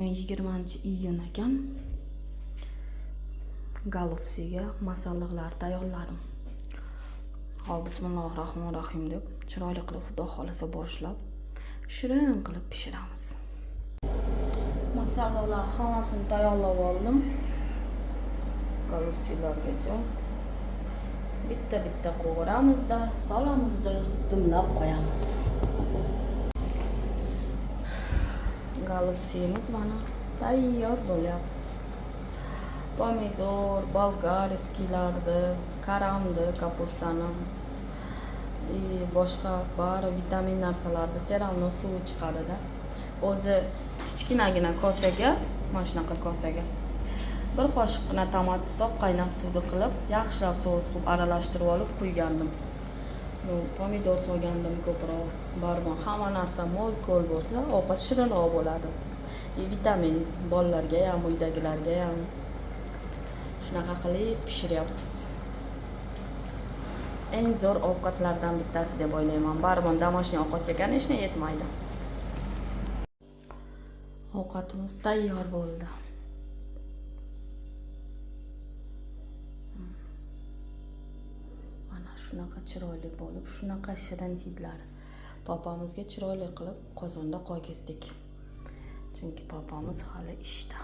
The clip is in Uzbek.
20-iyun ekan. Golubsiga masalliqlar tayyorladim. Hop, bismillahirrohmanirrohim deb chiroyli qilib Xudo xolasa boshlab shirin qilib pishiramiz. Masalliqlar hammasini tayyorlab oldim. Golubsilargacha bitta qovuramizda, solamizda, dimlab qo'yamiz. Golubsimiz mana tayyor bo'lyapti. Pomidor, bolgarskilarni, karamni, kapustani, boshqa bari vitamin narsalarni seramni suvi chiqadida. O'zi kichkinagina kosaga, mana shunaqa kosaga bir qoshiqqina tomat soq qaynoq suvni qilib, yaxshilab sous qilib aralashtirib olib quygandim. Pomidor solgandim ko'proq. Baribir hamma narsa mo'l-ko'l bo'lsa, ovqat shirinroq bo'ladi. Vitamin bolalarga ham, uydagilarga ham shunaqa qilib pishiryapmiz. Eng zo'r ovqatlardan bittasi deb o'ylayman. Baribir домашний ovqatga, конечно, yetmaydi. Ovqatimiz tayyor bo'ldi. Mana shunaqa chiroyli bo'lib, shunaqa shirin hidlar. Papamizga chiroyli qilib qozonda qo'ygizdik. Chunki papamiz hali ishda.